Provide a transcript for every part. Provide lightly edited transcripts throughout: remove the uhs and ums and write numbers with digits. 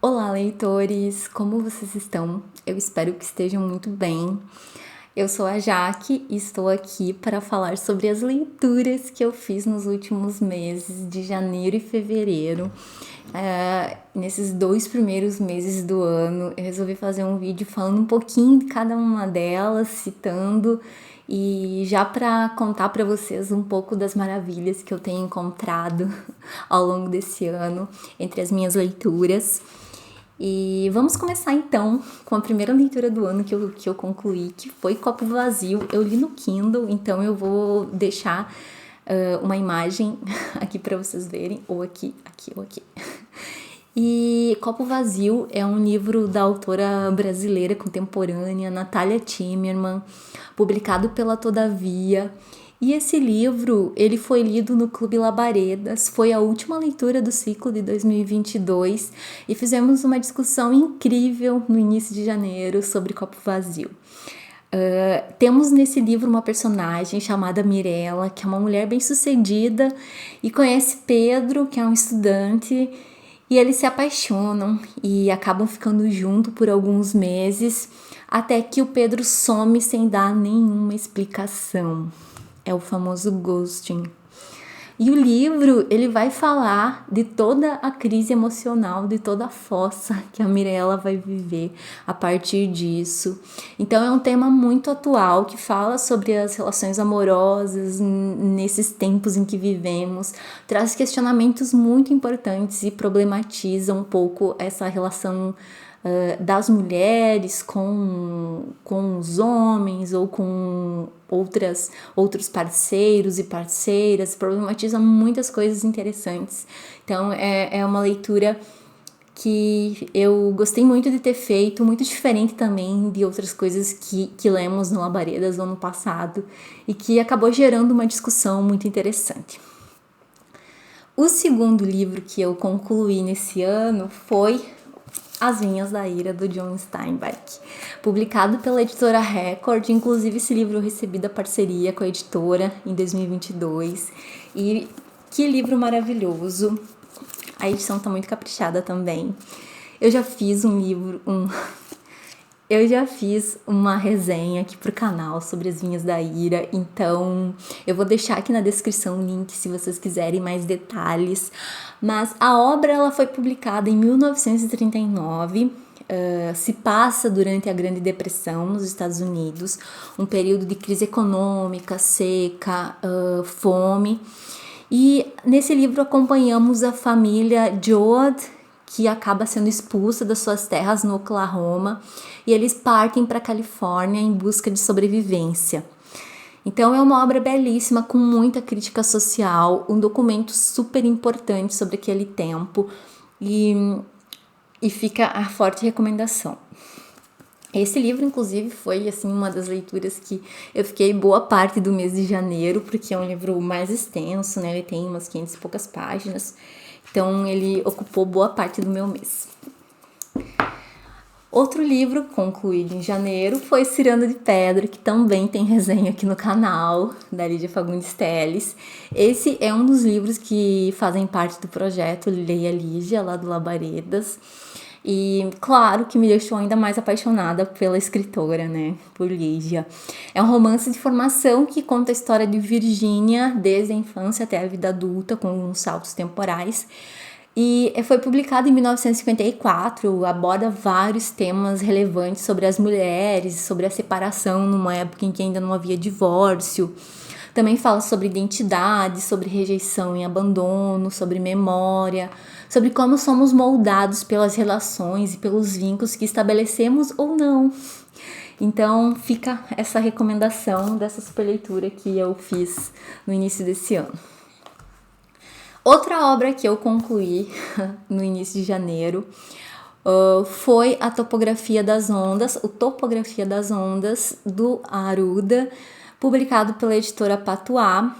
Olá, leitores! Como vocês estão? Eu espero que estejam muito bem. Eu sou a Jaque e estou aqui para falar sobre as leituras que eu fiz nos últimos meses de janeiro e fevereiro. Nesses 2 primeiros meses do ano, eu resolvi fazer um vídeo falando um pouquinho de cada uma delas, citando e já para contar para vocês um pouco das maravilhas que eu tenho encontrado ao longo desse ano entre as minhas leituras. E vamos começar então com a primeira leitura do ano que eu concluí, que foi Copo Vazio. Eu li no Kindle, então eu vou deixar uma imagem aqui para vocês verem, ou aqui, ou aqui. E Copo Vazio é um livro da autora brasileira contemporânea Natália Timmerman, publicado pela Todavia. E esse livro, ele foi lido no Clube Labaredas, foi a última leitura do ciclo de 2022 e fizemos uma discussão incrível no início de janeiro sobre Copo Vazio. Temos nesse livro uma personagem chamada Mirella, que é uma mulher bem-sucedida e conhece Pedro, que é um estudante, e eles se apaixonam e acabam ficando juntos por alguns meses, até que o Pedro some sem dar nenhuma explicação. É o famoso ghosting. E o livro, ele vai falar de toda a crise emocional, de toda a fossa que a Mirella vai viver a partir disso. Então é um tema muito atual, que fala sobre as relações amorosas nesses tempos em que vivemos, traz questionamentos muito importantes e problematiza um pouco essa relação das mulheres com os homens ou com outros parceiros e parceiras, problematiza muitas coisas interessantes. Então é uma leitura que eu gostei muito de ter feito, muito diferente também de outras coisas que lemos no Labaredas no ano passado e que acabou gerando uma discussão muito interessante. O segundo livro que eu concluí nesse ano foi As Vinhas da Ira, do John Steinbeck, publicado pela editora Record. Inclusive, esse livro eu recebi da parceria com a editora em 2022. E que livro maravilhoso! A edição tá muito caprichada também. Eu já fiz uma resenha aqui pro canal sobre As Vinhas da Ira, então eu vou deixar aqui na descrição o link se vocês quiserem mais detalhes. Mas a obra ela foi publicada em 1939, se passa durante a Grande Depressão nos Estados Unidos, um período de crise econômica, seca, fome. E nesse livro acompanhamos a família Joad, que acaba sendo expulsa das suas terras no Oklahoma, e eles partem para a Califórnia em busca de sobrevivência. Então é uma obra belíssima, com muita crítica social, um documento super importante sobre aquele tempo, e fica a forte recomendação. Esse livro, inclusive, foi assim, uma das leituras que eu fiquei boa parte do mês de janeiro, porque é um livro mais extenso, né? Ele tem umas 500 e poucas páginas, então ele ocupou boa parte do meu mês. Outro livro concluído em janeiro foi Ciranda de Pedra, que também tem resenha aqui no canal, da Lídia Fagundes Telles. Esse é um dos livros que fazem parte do projeto Leia Lídia, lá do Labaredas. E claro que me deixou ainda mais apaixonada pela escritora, né, por Lígia. É um romance de formação que conta a história de Virgínia desde a infância até a vida adulta, com saltos temporais. E foi publicado em 1954, aborda vários temas relevantes sobre as mulheres, sobre a separação numa época em que ainda não havia divórcio. Também fala sobre identidade, sobre rejeição e abandono, sobre memória, sobre como somos moldados pelas relações e pelos vínculos que estabelecemos ou não. Então fica essa recomendação dessa super leitura que eu fiz no início desse ano. Outra obra que eu concluí no início de janeiro foi a Topografia das Ondas, o Topografia das Ondas, do Arruda, publicado pela editora Patuá.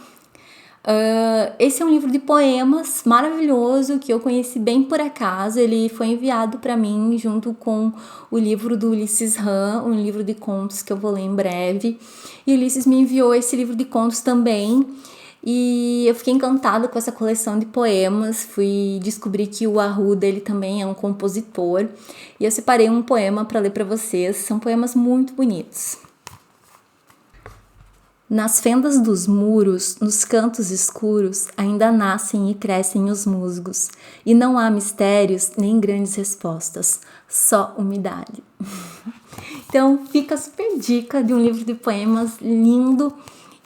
Esse é um livro de poemas maravilhoso que eu conheci bem por acaso. Ele foi enviado para mim junto com o livro do Ulisses Ram, um livro de contos que eu vou ler em breve. E Ulisses me enviou esse livro de contos também. E eu fiquei encantada com essa coleção de poemas, fui descobrir que o Arruda, ele também é um compositor, e eu separei um poema para ler para vocês, são poemas muito bonitos. Nas fendas dos muros, nos cantos escuros, ainda nascem e crescem os musgos, e não há mistérios nem grandes respostas, só umidade. Então fica a super dica de um livro de poemas lindo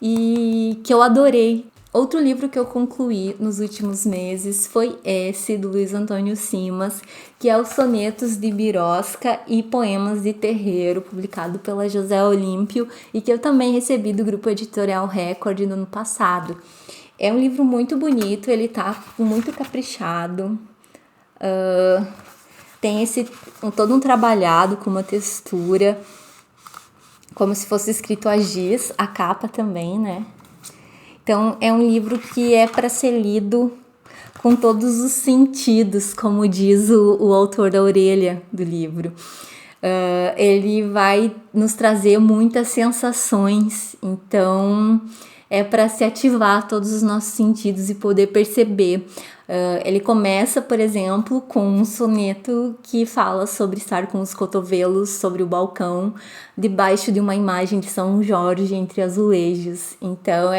e que eu adorei. Outro livro que eu concluí nos últimos meses foi esse, do Luiz Antônio Simas, que é os Sonetos de Birosca e Poemas de Terreiro, publicado pela José Olímpio, e que eu também recebi do Grupo Editorial Record no ano passado. É um livro muito bonito, ele tá muito caprichado, tem todo um trabalhado com uma textura, como se fosse escrito a giz, a capa também, né? Então, é um livro que é para ser lido com todos os sentidos, como diz o autor da orelha do livro. Ele vai nos trazer muitas sensações, então é para se ativar todos os nossos sentidos e poder perceber. Ele começa, por exemplo, com um soneto que fala sobre estar com os cotovelos sobre o balcão, debaixo de uma imagem de São Jorge entre azulejos. Então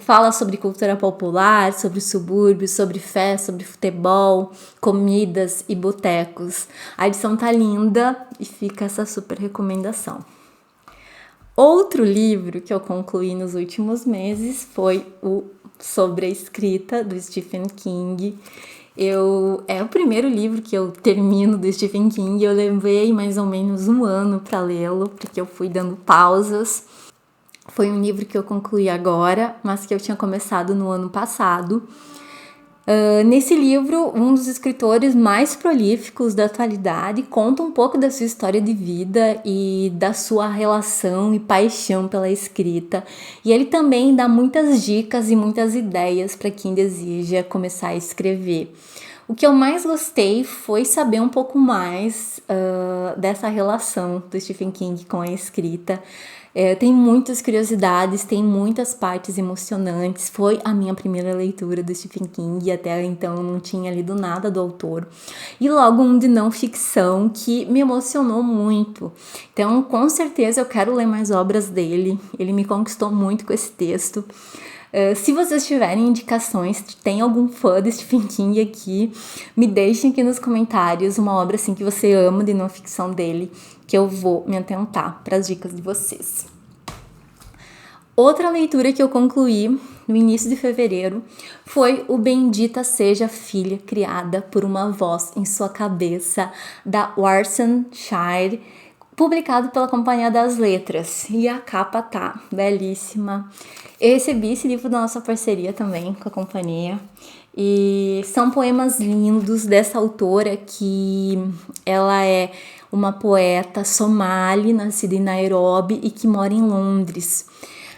fala sobre cultura popular, sobre subúrbios, sobre fé, sobre futebol, comidas e botecos. A edição tá linda e fica essa super recomendação. Outro livro que eu concluí nos últimos meses foi o Sobre a Escrita, do Stephen King. É o primeiro livro que eu termino do Stephen King. Eu levei mais ou menos um ano para lê-lo, porque eu fui dando pausas. Foi um livro que eu concluí agora, mas que eu tinha começado no ano passado. Nesse livro, um dos escritores mais prolíficos da atualidade conta um pouco da sua história de vida e da sua relação e paixão pela escrita. E ele também dá muitas dicas e muitas ideias para quem deseja começar a escrever. O que eu mais gostei foi saber um pouco mais dessa relação do Stephen King com a escrita. Tem muitas curiosidades, tem muitas partes emocionantes. Foi a minha primeira leitura do Stephen King e até então eu não tinha lido nada do autor. E logo um de não ficção que me emocionou muito. Então, com certeza eu quero ler mais obras dele. Ele me conquistou muito com esse texto. Se vocês tiverem indicações, tem algum fã de Stephen King aqui, me deixem aqui nos comentários uma obra assim que você ama de não ficção dele, que eu vou me atentar para as dicas de vocês. Outra leitura que eu concluí no início de fevereiro foi o Bendita Seja Filha Criada por uma Voz em Sua Cabeça, da Warsan Shire, publicado pela Companhia das Letras. E a capa tá belíssima. Eu recebi esse livro da nossa parceria também com a companhia. E são poemas lindos dessa autora que ela é uma poeta somali, nascida em Nairobi e que mora em Londres.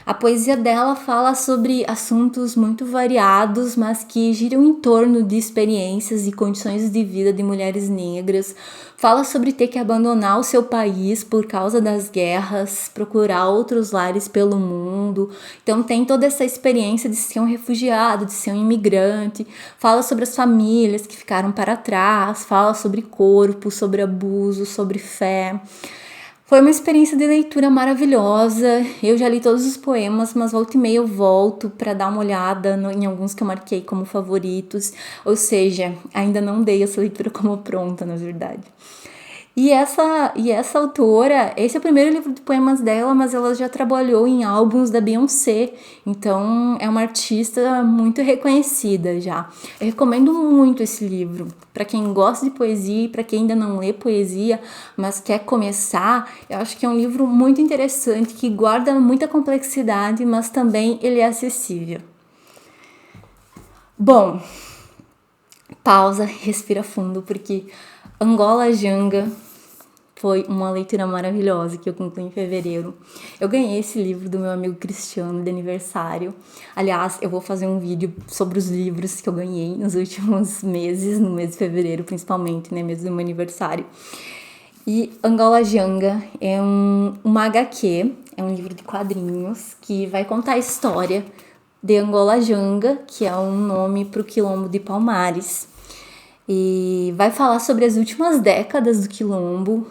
A poesia dela fala sobre assuntos muito variados, mas que giram em torno de experiências e condições de vida de mulheres negras. Fala sobre ter que abandonar o seu país por causa das guerras, procurar outros lares pelo mundo. Então tem toda essa experiência de ser um refugiado, de ser um imigrante. Fala sobre as famílias que ficaram para trás, fala sobre corpo, sobre abuso, sobre fé. Foi uma experiência de leitura maravilhosa. Eu já li todos os poemas, mas volta e meia eu volto para dar uma olhada em alguns que eu marquei como favoritos. Ou seja, ainda não dei essa leitura como pronta, na verdade. E essa autora, esse é o primeiro livro de poemas dela, mas ela já trabalhou em álbuns da Beyoncé, então é uma artista muito reconhecida já. Eu recomendo muito esse livro, para quem gosta de poesia e para quem ainda não lê poesia, mas quer começar, eu acho que é um livro muito interessante, que guarda muita complexidade, mas também ele é acessível. Bom, pausa, respira fundo, porque Angola Janga foi uma leitura maravilhosa que eu concluí em fevereiro. Eu ganhei esse livro do meu amigo Cristiano de aniversário. Aliás, eu vou fazer um vídeo sobre os livros que eu ganhei nos últimos meses, no mês de fevereiro principalmente, né, mês do meu aniversário. E Angola Janga é uma HQ, é um livro de quadrinhos que vai contar a história de Angola Janga, que é um nome para o quilombo de Palmares. E vai falar sobre as últimas décadas do quilombo,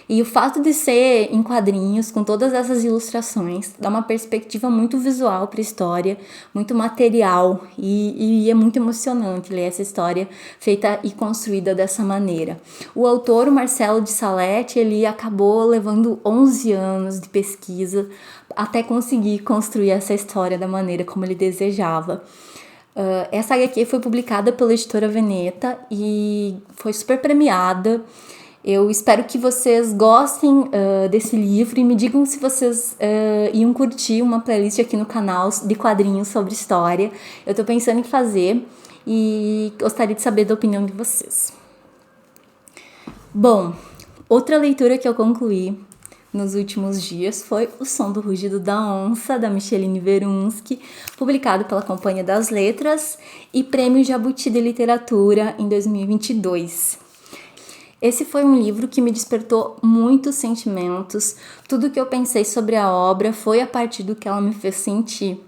e o fato de ser em quadrinhos, com todas essas ilustrações, dá uma perspectiva muito visual para a história, muito material, e é muito emocionante ler essa história feita e construída dessa maneira. O autor, o Marcelo de Salete, ele acabou levando 11 anos de pesquisa até conseguir construir essa história da maneira como ele desejava. Essa HQ foi publicada pela editora Veneta e foi super premiada. Eu espero que vocês gostem desse livro e me digam se vocês iam curtir uma playlist aqui no canal de quadrinhos sobre história. Eu tô pensando em fazer e gostaria de saber da opinião de vocês. Bom, outra leitura que eu concluí nos últimos dias foi O Som do Rugido da Onça, da Micheline Verunsky, publicado pela Companhia das Letras e Prêmio Jabuti de Literatura em 2022. Esse foi um livro que me despertou muitos sentimentos. Tudo que eu pensei sobre a obra foi a partir do que ela me fez sentir.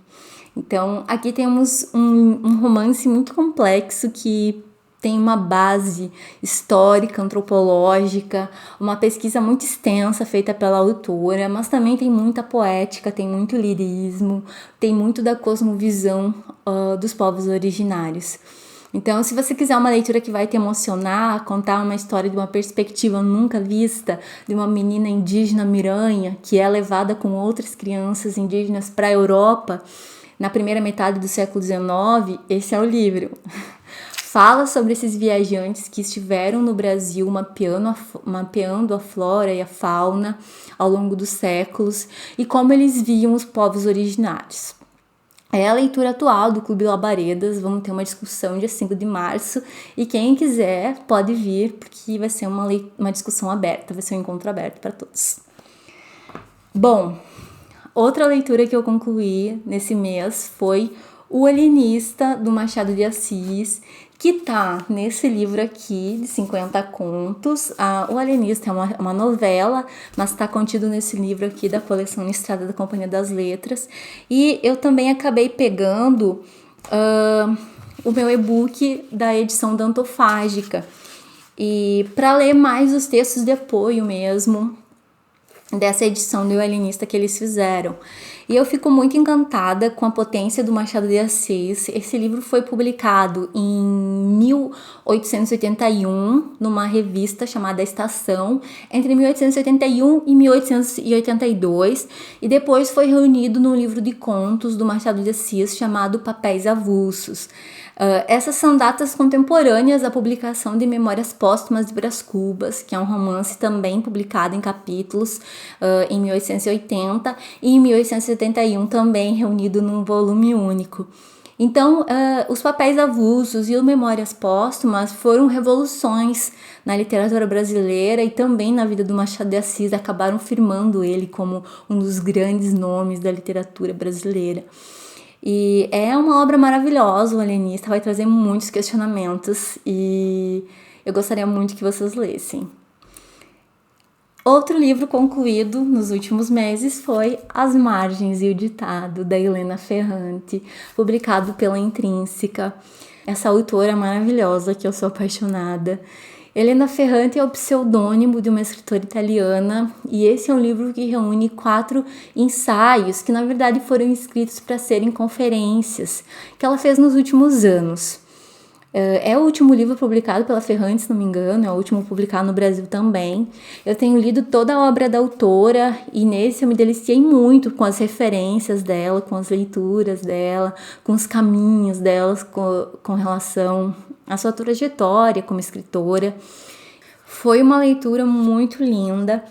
Então, aqui temos um romance muito complexo que tem uma base histórica, antropológica, uma pesquisa muito extensa feita pela autora, mas também tem muita poética, tem muito lirismo, tem muito da cosmovisão dos povos originários. Então, se você quiser uma leitura que vai te emocionar, contar uma história de uma perspectiva nunca vista, de uma menina indígena miranha que é levada com outras crianças indígenas para a Europa na primeira metade do século XIX, esse é o livro. Fala sobre esses viajantes que estiveram no Brasil mapeando a flora e a fauna ao longo dos séculos e como eles viam os povos originários. É a leitura atual do Clube Labaredas, vamos ter uma discussão dia 5 de março e quem quiser pode vir porque vai ser uma discussão aberta, vai ser um encontro aberto para todos. Bom, outra leitura que eu concluí nesse mês foi O Alienista, do Machado de Assis, que tá nesse livro aqui de 50 contos. O Alienista é uma novela, mas está contido nesse livro aqui da coleção Estrada da Companhia das Letras. E eu também acabei pegando o meu e-book da edição Dantofágica. E para ler mais os textos de apoio mesmo dessa edição do Alienista que eles fizeram. E eu fico muito encantada com a potência do Machado de Assis. Esse livro foi publicado em 1881, numa revista chamada Estação, entre 1881 e 1882, e depois foi reunido num livro de contos do Machado de Assis chamado Papéis Avulsos. Essas são datas contemporâneas à publicação de Memórias Póstumas de Brás Cubas, que é um romance também publicado em capítulos em 1880 e em 1871 também reunido num volume único. Então, os Papéis Avulsos e o Memórias Póstumas foram revoluções na literatura brasileira e também na vida do Machado de Assis, acabaram firmando ele como um dos grandes nomes da literatura brasileira. E é uma obra maravilhosa, o Alienista vai trazer muitos questionamentos e eu gostaria muito que vocês lessem. Outro livro concluído nos últimos meses foi As Margens e o Ditado, da Helena Ferrante, publicado pela Intrínseca. Essa autora maravilhosa que eu sou apaixonada. Helena Ferrante é o pseudônimo de uma escritora italiana e esse é um livro que reúne 4 ensaios que na verdade foram escritos para serem conferências que ela fez nos últimos anos. É o último livro publicado pela Ferrante, se não me engano, é o último publicado no Brasil também. Eu tenho lido toda a obra da autora e nesse eu me deliciei muito com as referências dela, com as leituras dela, com os caminhos dela com relação à sua trajetória como escritora. Foi uma leitura muito linda.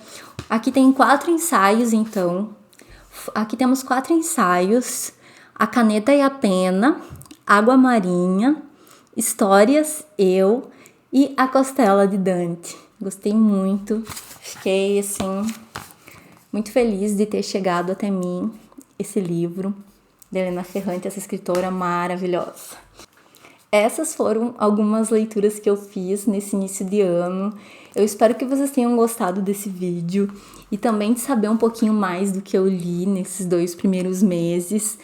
Aqui tem 4 ensaios, então. Aqui temos 4 ensaios: A Caneta e a Pena, Água Marinha, Histórias, Eu e A Costela de Dante. Gostei muito, fiquei assim muito feliz de ter chegado até mim esse livro de Helena Ferrante, essa escritora maravilhosa. Essas foram algumas leituras que eu fiz nesse início de ano. Eu espero que vocês tenham gostado desse vídeo e também de saber um pouquinho mais do que eu li nesses 2 primeiros meses.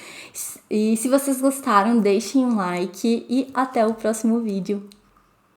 E se vocês gostaram, deixem um like e até o próximo vídeo.